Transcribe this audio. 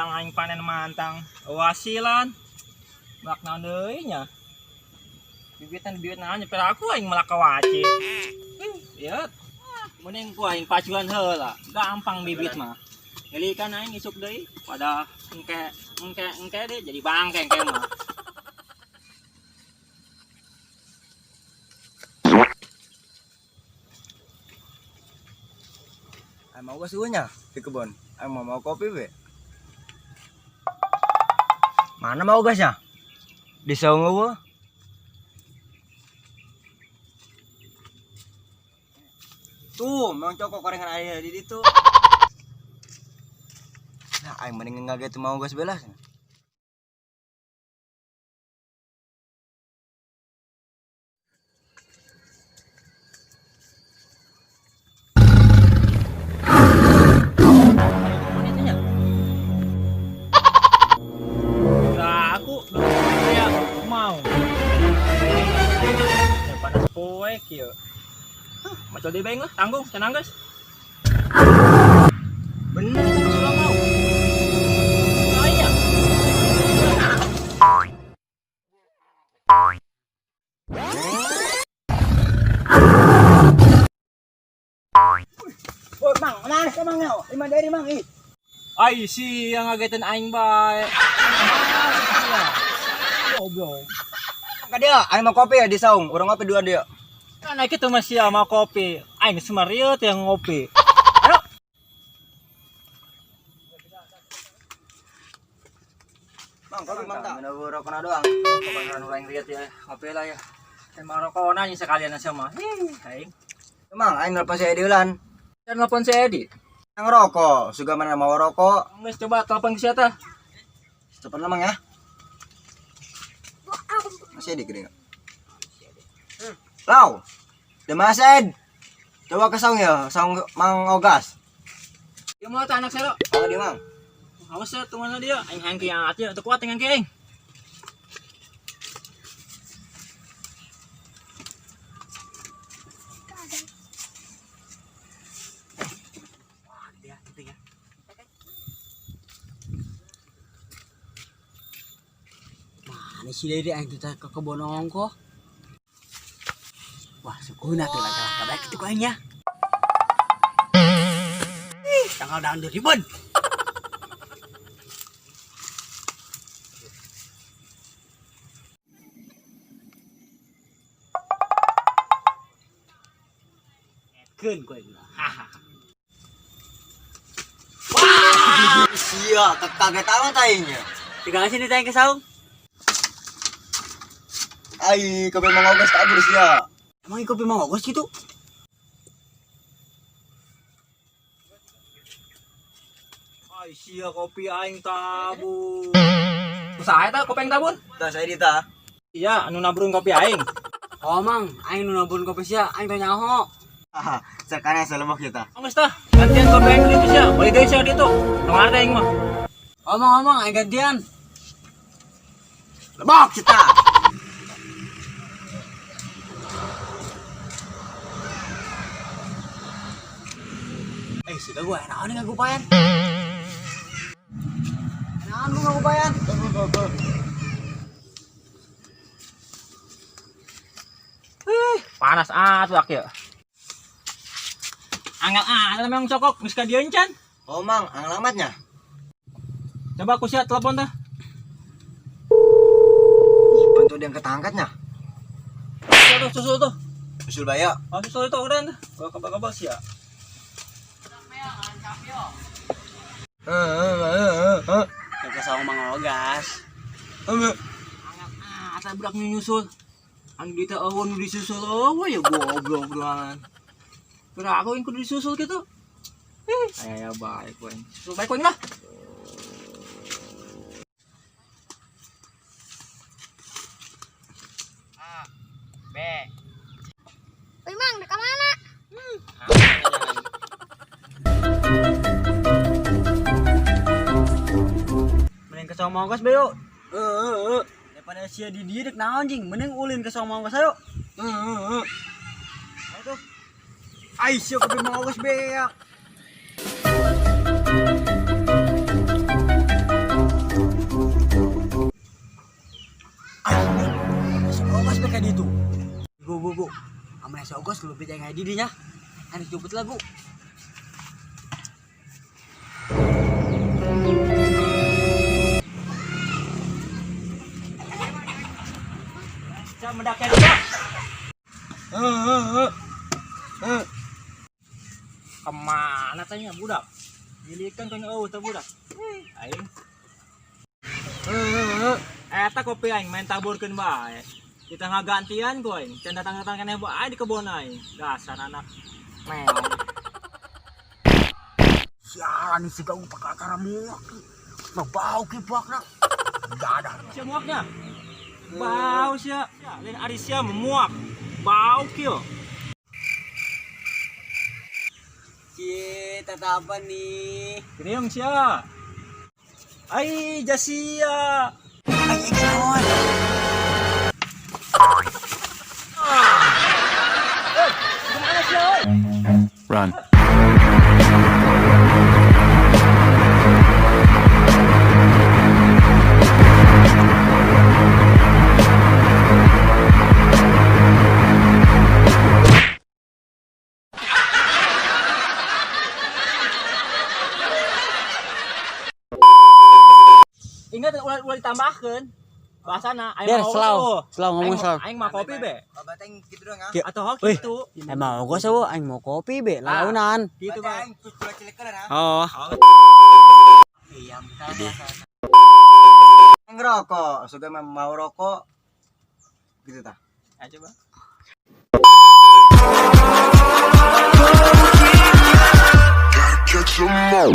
sedang aing panen mantang. Wasilan. Mak naon deui nya. Bibit naon per aku aing malah kawaci. Lihat. Mending ku aing pacuan heula. Gampang bibit mah. Jadi kan aing isuk deui pada engke deh jadi bangke engke mah. Mau gas nya di kebun. Mau kopi be. Mana mau gasnya? Di saung eueuh. Tuh, memang cokok korengan aya di ditu. Nah, aing mending ngaget mau gas belas. Kieu. Macul di beng lah, tanggung, tenang guys. Bener, sudah mau. Saya. Woi, Mang, mana emang nyawa? Lima dari Mang, ih. Ai si yang ngagetin aing bae. Goblok. Ka dia, aing mau kopi ya di saung, urang ngopi dua dia. Kan kita masih sama kopi. Aing semariut yang ngopi. Ayo. Mang, kopi Mang tak? Mina rokok doang. Kebanyakan orang lihat ya, ngopi lah ya. Emang rokok nanya sekalian sama. Aing. Mang, aing nelpon si Edi ulan. Dan telepon si Edi. Yang rokok, juga mana mau rokok? Nges coba telepon ke siapa? Telepon Mang ya. Masih Edi gede. Lau. Demased. Coba ke saung ya, saung Mang Ogas. Dia mau anak saya lo. Oh, dia Mang. Awas ya teman dia. Aing yang aja untuk kuat dengan aing. Wah, dia penting ya. Mana sih dari aing kita ke kebun ongko? Wah, sukuna tuh laki-laki baik itu kayaknya. Tanggal dangdut ribet. Ken kowe gila. Wah, iya, kaget amat aingnya. Tinggal sini tanya ke saung. Ai, kopi Mang Ogas kabur sia. Emang kopi mau ngogos gitu? Ai sia kopi aing tabun. Usaha eta kopi aing tabun? Tah saya dita. Iya, anu nabrun kopi aing. Oh mang, aing nu nabun kopi sia, aing tanya nyaho. Haha, sekarang selemok kita. Anggus tah, gantian kopi aing di sia. Balik deui sia ditu. Nongar aing mah. Omong-omong, aing gantian. Lebok kita. Sudah gue enakan nih ngagupayan. Enakan gue ngagupayan. Panas atuh ya. Angel memang cokok geus ka dieu encan. Oh Mang, alamatnya. Coba aku sia telepon tah. Ih, bantu dia ketangkatnya. Susul tuh. Usul baya. Oh, susul itu udah tah. Gua kabar sia. Kagak saung Mang Ogas. Asa budak nyusul. Anu di teh eueun disusul eueuh ya goblok doangan. Kira aku yang kudu disusul gitu. Aya baik we. Susul baik we lah. B. Woi Mang, dek mana? Mending ke saung Mang Ogas be yuk. Daripada sia di dieu dek naon anjing, mending ulin ke saung Mang Ogas ayo. Ayo tuh. Ai sia kopi Mang Ogas beak. Mogos lu lebih kayak didinya. Ani jemput lagu. Saya mendaknya juga. Kemana tanya budak? Gilikan kau tuh budak. Aing. Eta kopi aing main taburkeun bae. Kita ngagantian ku aing. Can datang-datang keneh bae di kebon aing. Dasar anak meong. Sialan nih si gau pakai akar muak. Bau kipakna. Dadah. Sia muaknya. Bau sia. Lain ari sia memuak. Bau kieu. Kita apa nih? Kriung sia. Ai jasia. Ay, kawan. Gimana sia oi? Run. Ingat ulah ditambahkeun. Bahasana aing Der, mau slow ngomong slow. Aing mah kopi be. Babateng gitu doang ah. Atau hok Wih. gitu. Emang mogos eueuh aing mau kopi be, launan. Gitu be. Babateng cucu cilekeun ah. Oh. Iya, ngerokok, sudah mau rokok gitu tah. Aja Bang. Catch 'em all.